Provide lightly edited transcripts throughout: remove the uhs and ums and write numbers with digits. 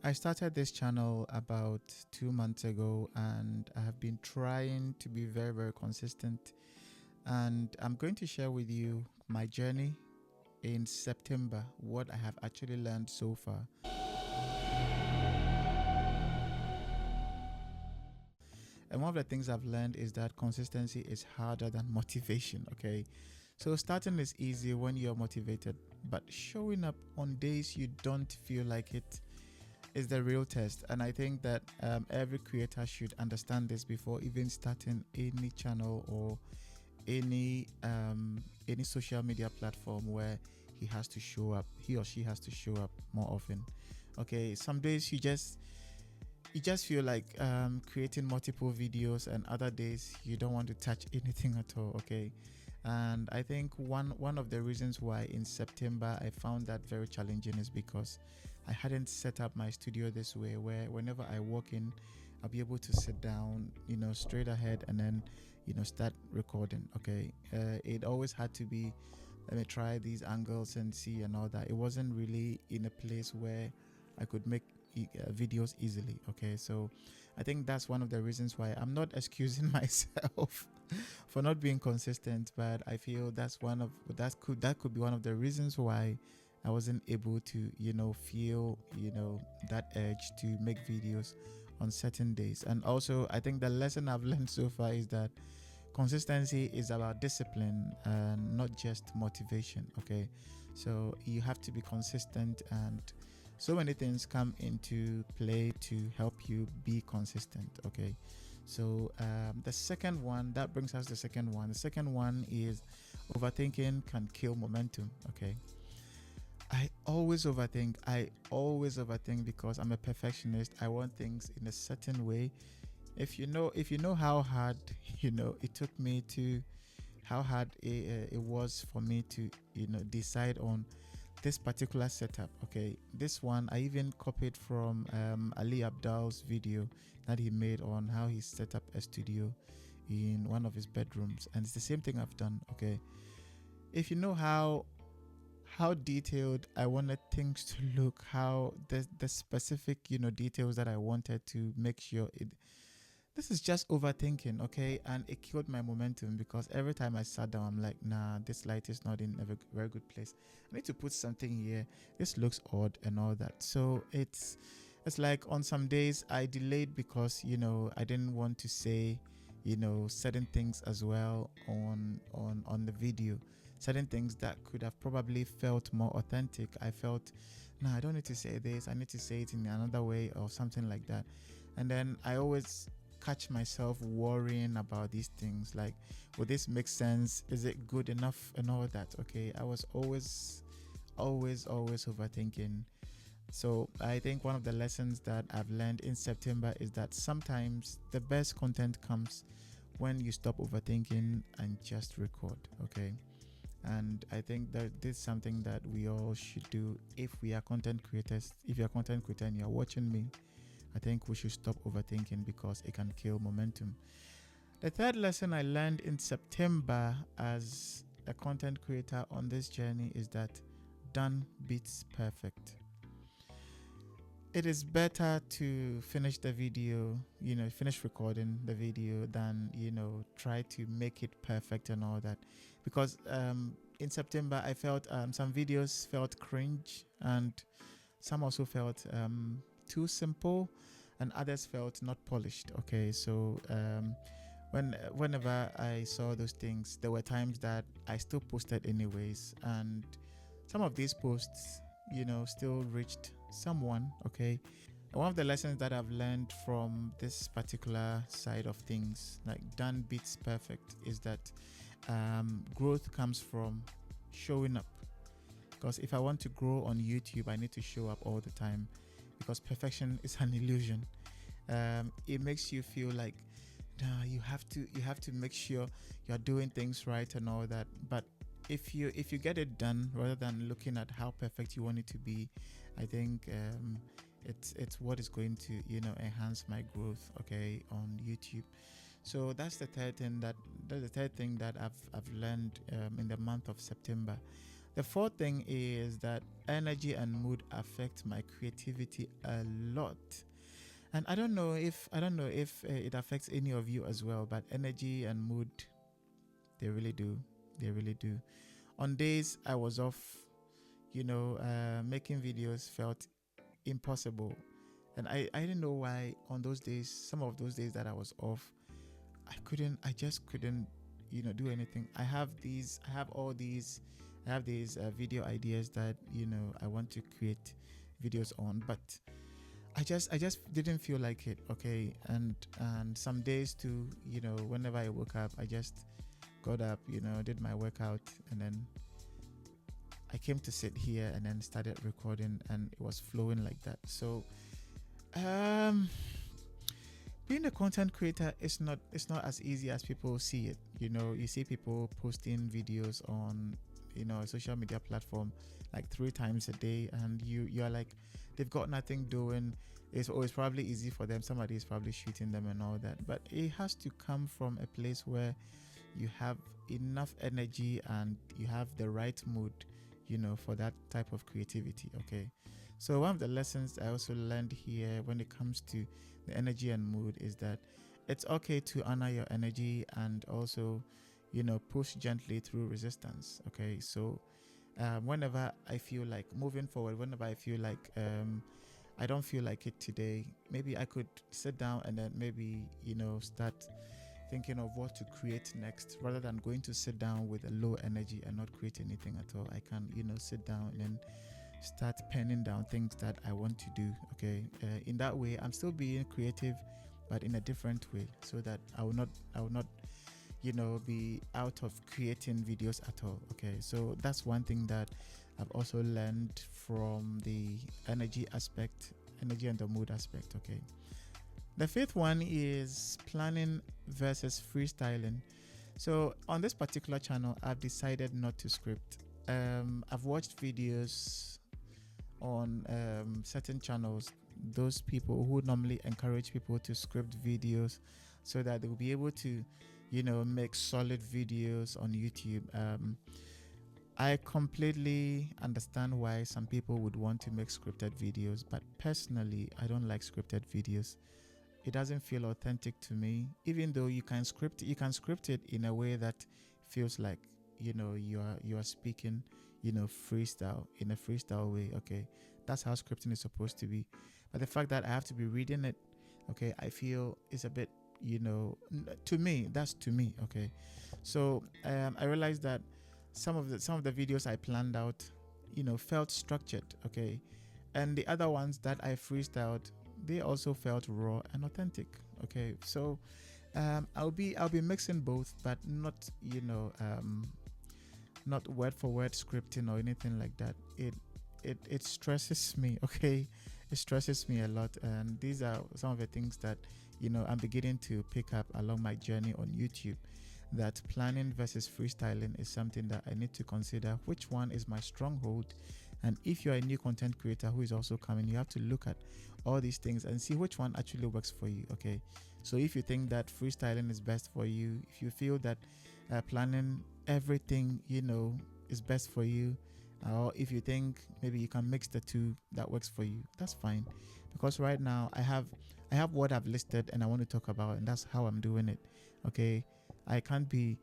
I started this channel about 2 months ago, and I have been trying to be very, very consistent. And I'm going to share with you my journey in September, what I have actually learned so far. And one of the things I've learned is that consistency is harder than motivation, okay? So starting is easy when you're motivated, but showing up on days you don't feel like it is the real test. And I think that every creator should understand this before even starting any channel or any social media platform where he or she has to show up more often. Okay, some days you just feel like creating multiple videos, and other days you don't want to touch anything at all. Okay, and I think one of the reasons why in September I found that very challenging is because I hadn't set up my studio this way, where whenever I walk in, I'll be able to sit down, straight ahead, and then start recording. Okay, it always had to be, let me try these angles and see and all that. It wasn't really in a place where I could make videos easily. Okay, so I think that's one of the reasons why I'm not excusing myself for not being consistent, but I feel that could be one of the reasons why I wasn't able to feel that urge to make videos on certain days. And also, I think the lesson I've learned so far is that consistency is about discipline and not just motivation. Okay, so you have to be consistent, and so many things come into play to help you be consistent. Okay, so the second one, that brings us the second one. The second one is overthinking can kill momentum. Okay, I always overthink because I'm a perfectionist. I want things in a certain way. If you know how hard it took me to how hard it was for me to decide on this particular setup. Okay, this one I even copied from Ali Abdal's video that he made on how he set up a studio in one of his bedrooms, and it's the same thing I've done. Okay, if you know how detailed I wanted things to look, how the specific details that I wanted to make sure it, this is just overthinking. Okay, and it killed my momentum because every time I sat down, I'm like, nah, this light is not in a very good place. I need to put something here. This looks odd and all that. So it's like on some days I delayed because I didn't want to say certain things as well on the video, certain things that could have probably felt more authentic. I felt, no, I don't need to say this, I need to say it in another way or something like that. And then I always catch myself worrying about these things, like, will this make sense, is it good enough and all that. Okay, I was always overthinking. So I think one of the lessons that I've learned in September is that sometimes the best content comes when you stop overthinking and just record. Okay, and I think that this is something that we all should do if we are content creators. If you're a content creator and you're watching me, I think we should stop overthinking because it can kill momentum. The third lesson I learned in September as a content creator on this journey is that done beats perfect. It is better to finish the video, finish recording the video than, try to make it perfect and all that. Because in September, I felt some videos felt cringe, and some also felt too simple, and others felt not polished. Okay, so whenever I saw those things, there were times that I still posted anyways, and some of these posts still reached someone. Okay, and one of the lessons that I've learned from this particular side of things, like done beats perfect, is that growth comes from showing up. Because if I want to grow on YouTube, I need to show up all the time, because perfection is an illusion. It makes you feel like, nah, you have to make sure you're doing things right and all that. But if you get it done rather than looking at how perfect you want it to be, I think it's what is going to enhance my growth, okay, on YouTube. So that's the third thing that I've learned in the month of September. The fourth thing is that energy and mood affect my creativity a lot. And I don't know if it affects any of you as well, but energy and mood, they really do. They really do. On days I was off, making videos felt impossible. And I didn't know why on those days, some of those days that I was off, I just couldn't, do anything. I have these video ideas that, I want to create videos on, but I just didn't feel like it. Okay. And some days too, whenever I woke up, I just got up, did my workout, and then I came to sit here and then started recording, and it was flowing like that. So um being a content creator is not it's not as easy as people see it. You see people posting videos on a social media platform like 3 times a day, and you're like, they've got nothing doing. It's always probably easy for them. Somebody is probably shooting them and all that, but it has to come from a place where you have enough energy and you have the right mood, for that type of creativity. Okay. So one of the lessons I also learned here when it comes to the energy and mood is that it's okay to honor your energy and also, push gently through resistance. Okay. So whenever I feel like moving forward, whenever I feel like I don't feel like it today, maybe I could sit down and then maybe, start thinking of what to create next, rather than going to sit down with a low energy and not create anything at all. I can, sit down and start penning down things that I want to do. Okay. In that way, I'm still being creative, but in a different way, so that I will not, be out of creating videos at all. Okay. So that's one thing that I've also learned from the energy and the mood aspect. Okay. The fifth one is planning versus freestyling. So on this particular channel, I've decided not to script. I've watched videos on certain channels, those people who normally encourage people to script videos so that they will be able to, make solid videos on YouTube. I completely understand why some people would want to make scripted videos, but personally, I don't like scripted videos. It doesn't feel authentic to me. Even though you can script it in a way that feels like you are speaking, freestyle, in a freestyle way. Okay, that's how scripting is supposed to be. But the fact that I have to be reading it, okay, I feel is a bit, to me, that's to me. Okay, so I realized that some of the videos I planned out, felt structured. Okay, and the other ones that I freestyled, they also felt raw and authentic. Okay, so I'll be mixing both, but not not word for word scripting or anything like that. It stresses me. Okay, it stresses me a lot, and these are some of the things that I'm beginning to pick up along my journey on YouTube. That planning versus freestyling is something that I need to consider. Which one is my stronghold? And if you're a new content creator who is also coming, you have to look at all these things and see which one actually works for you. Okay, so if you think that freestyling is best for you, if you feel that planning everything is best for you, or if you think maybe you can mix the two, that works for you, that's fine. Because right now I have what I've listed and I want to talk about, and that's how I'm doing it. Okay, I can't be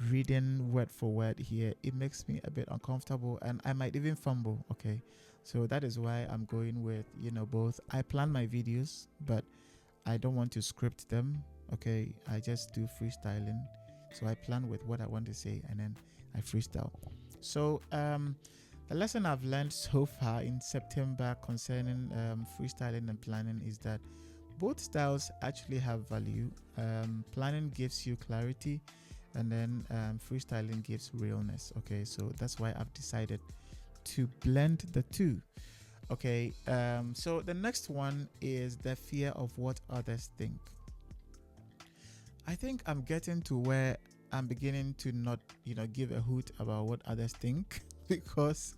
reading word for word here. It makes me a bit uncomfortable and I might even fumble. Okay, so that is why I'm going with both. I plan my videos, but I don't want to script them. Okay, I just do freestyling. So I plan with what I want to say and then I freestyle. So the lesson I've learned so far in September concerning freestyling and planning is that both styles actually have value. Planning gives you clarity, and then freestyling gives realness. Okay, so that's why I've decided to blend the two. Okay, so the next one is the fear of what others think. I think I'm getting to where I'm beginning to not, give a hoot about what others think because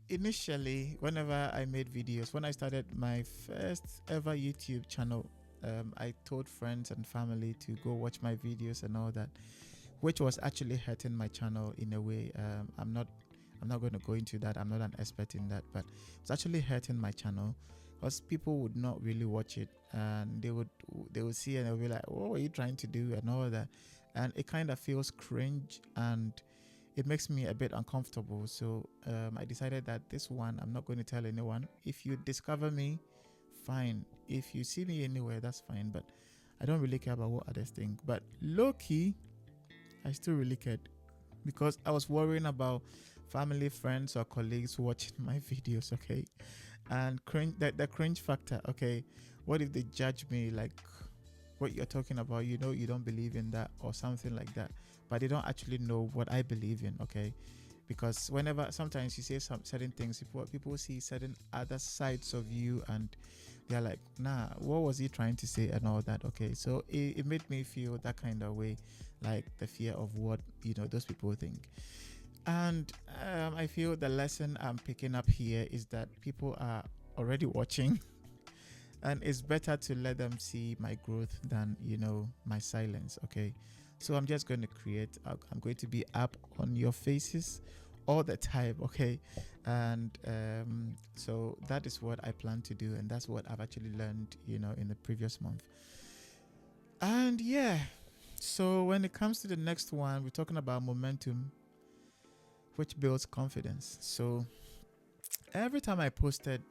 initially, whenever I made videos, when I started my first ever YouTube channel, I told friends and family to go watch my videos and all that. which was actually hurting my channel in a way. I'm not going to go into that. I'm not an expert in that, but it's actually hurting my channel because people would not really watch it, and they would see and they'll be like, "What were you trying to do?" and all that, and it kind of feels cringe and it makes me a bit uncomfortable. So I decided that this one I'm not going to tell anyone. If you discover me, fine. If you see me anywhere, that's fine. But I don't really care about what others think. But low key, I still really cared because I was worrying about family, friends, or colleagues watching my videos. Okay, and cringe, the cringe factor. Okay, what if they judge me like what you're talking about? You don't believe in that or something like that, but they don't actually know what I believe in. Okay, because whenever sometimes you say some certain things, people see certain other sides of you and they're like, nah, what was he trying to say and all that. Okay, so it made me feel that kind of way, like the fear of what those people think. And I feel the lesson I'm picking up here is that people are already watching and it's better to let them see my growth than my silence. Okay, so I'm just going to create, I'm going to be up on your faces all the time. Okay, and so that is what I plan to do, and that's what I've actually learned in the previous month. And yeah, so when it comes to the next one, we're talking about momentum, which builds confidence. So every time I posted,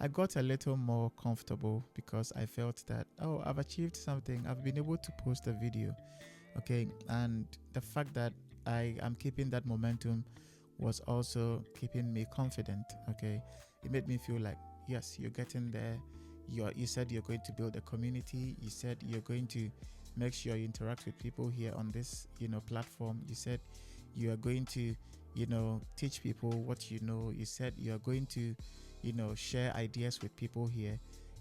I got a little more comfortable because I felt that, oh, I've achieved something. I've been able to post a video. Okay, and the fact that I am keeping that momentum was also keeping me confident. Okay, it made me feel like, yes, you're getting there. You said you're going to build a community. You said you're going to make sure you interact with people here on this platform. You said you are going to teach people what you know. You said you are going to share ideas with people here.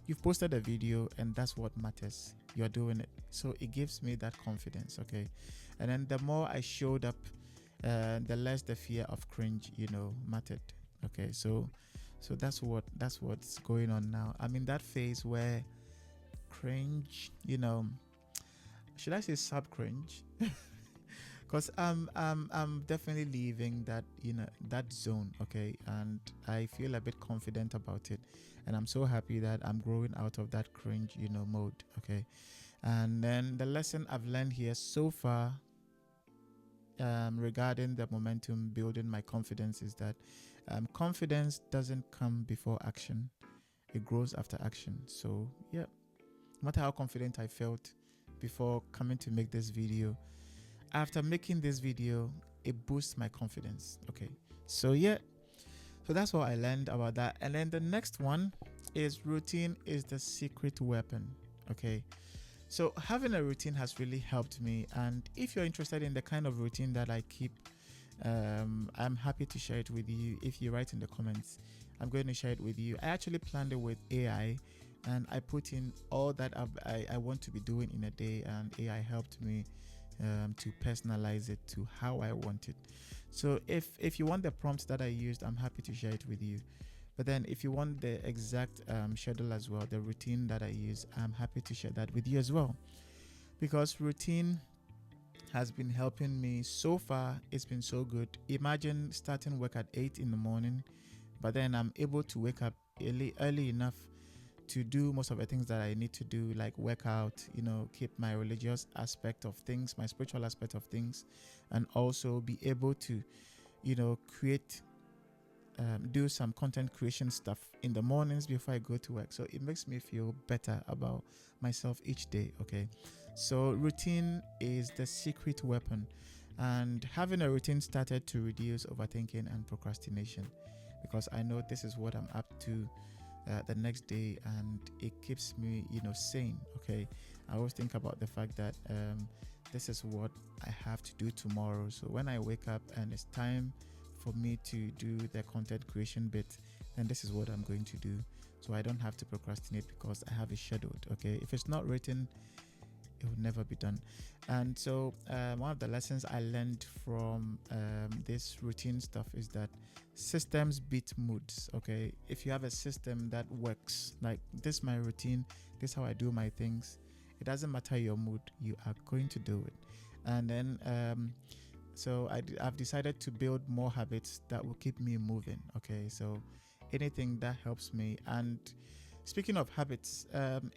You've posted a video, and that's what matters. You're doing it, so it gives me that confidence. Okay, and then the more I showed up, the less the fear of cringe mattered. Okay, so that's what's going on now. I'm in that phase where cringe, should I say sub cringe? Because I'm definitely leaving that zone. Okay, and I feel a bit confident about it, and I'm so happy that I'm growing out of that cringe mode. Okay, and then the lesson I've learned here so far regarding the momentum building my confidence is that confidence doesn't come before action, it grows after action. So yeah, no matter how confident I felt before coming to make this video, after making this video, it boosts my confidence. Okay, so yeah, so that's what I learned about that. And then the next one is routine is the secret weapon. Okay, so having a routine has really helped me, and if you're interested in the kind of routine that I keep, I'm happy to share it with you. If you write in the comments, I'm going to share it with you. I actually planned it with AI, and I put in all that I want to be doing in a day, and AI helped me to personalize it to how I want it. So if you want the prompts that I used, I'm happy to share it with you. But then if you want the exact schedule as well, the routine that I use, I'm happy to share that with you as well. Because routine has been helping me so far. It's been so good. Imagine starting work at 8 in the morning, but then I'm able to wake up early enough to do most of the things that I need to do, like work out, keep my religious aspect of things, my spiritual aspect of things, and also be able to, create, do some content creation stuff in the mornings before I go to work. So it makes me feel better about myself each day. Okay, so routine is the secret weapon, and having a routine started to reduce overthinking and procrastination, because I know this is what I'm up to the next day, and it keeps me sane. Okay, I always think about the fact that this is what I have to do tomorrow. So when I wake up and it's time for me to do the content creation bit, then this is what I'm going to do, so I don't have to procrastinate because I have it scheduled. Okay, if it's not written, it will never be done. And so one of the lessons I learned from this routine stuff is that systems beat moods. Okay, if you have a system that works, like this my routine, this is how I do my things, it doesn't matter your mood, you are going to do it. And then so I've decided to build more habits that will keep me moving. Okay, so anything that helps me. And speaking of habits,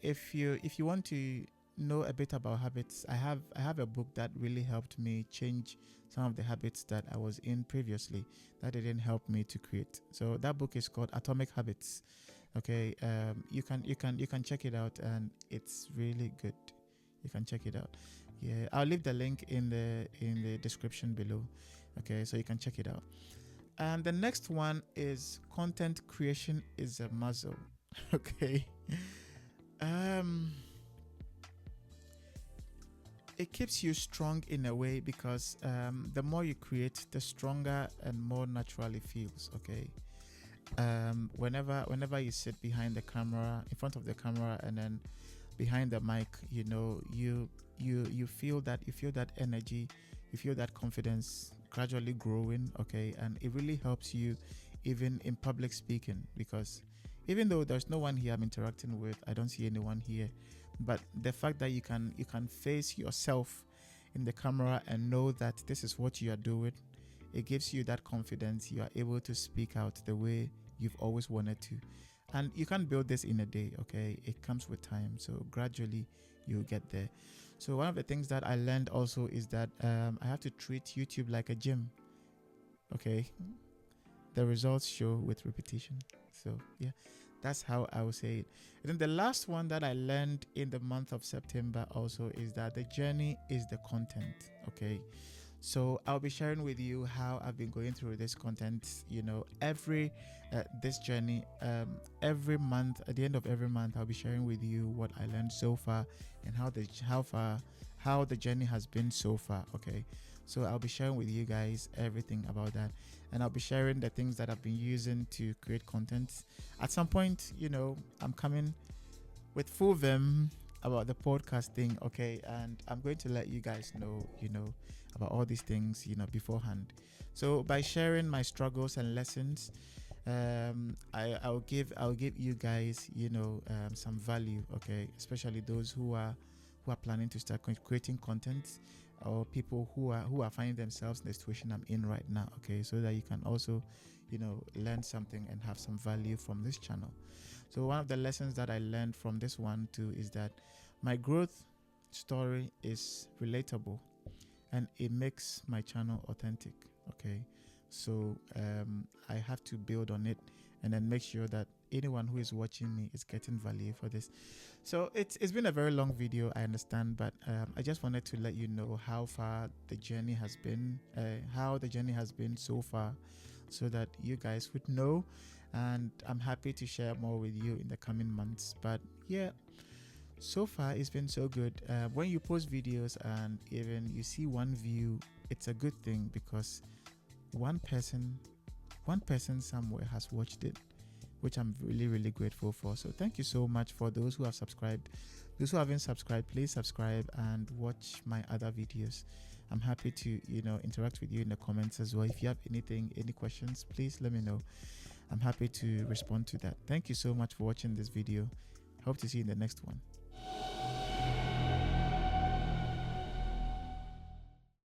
if you want to know a bit about habits, I have a book that really helped me change some of the habits that I was in previously that didn't help me to create. So that book is called Atomic Habits. Okay, you can check it out, and it's really good. You can check it out. Yeah, I'll leave the link in the description below. Okay, so you can check it out. And the next one is content creation is a muscle. Okay. Um it keeps you strong in a way because the more you create, the stronger and more natural it feels. Okay. Whenever you sit behind the camera, in front of the camera, and then behind the mic, you feel that energy, you feel that confidence gradually growing. Okay, and it really helps you even in public speaking, because even though there's no one here I'm interacting with, I don't see anyone here, but the fact that you can face yourself in the camera and know that this is what you are doing, it gives you that confidence. You are able to speak out the way you've always wanted to, and you can't build this in a day. Okay, it comes with time, so gradually you'll get there. So one of the things that I learned also is that I have to treat YouTube like a gym. Okay, the results show with repetition. So yeah, that's how I would say it. And then the last one that I learned in the month of September also is that the journey is the content. Okay, so I'll be sharing with you how I've been going through this content, every this journey. Every month, at the end of every month, I'll be sharing with you what I learned so far and how the journey has been so far. Okay, so I'll be sharing with you guys everything about that, and I'll be sharing the things that I've been using to create content. At some point, I'm coming with full vim about the podcast thing. Okay, and I'm going to let you guys know, about all these things, beforehand. So by sharing my struggles and lessons, I'll give you guys, some value. Okay, especially those who are planning to start creating content, or people who are finding themselves in the situation I'm in right now. Okay, so that you can also, learn something and have some value from this channel. So one of the lessons that I learned from this one too is that my growth story is relatable, and it makes my channel authentic. Okay, so I have to build on it and then make sure that anyone who is watching me is getting value for this. So it's been a very long video, I understand, but I just wanted to let you know how far the journey has been, how the journey has been so far, so that you guys would know. And I'm happy to share more with you in the coming months. But yeah, so far it's been so good. When you post videos and even you see one view, it's a good thing, because one person somewhere has watched it, which I'm really, really grateful for. So thank you so much for those who have subscribed. Those who haven't subscribed, please subscribe and watch my other videos. I'm happy to interact with you in the comments as well. If you have any questions, please let me know. I'm happy to respond to that. Thank you so much for watching this video. Hope to see you in the next one.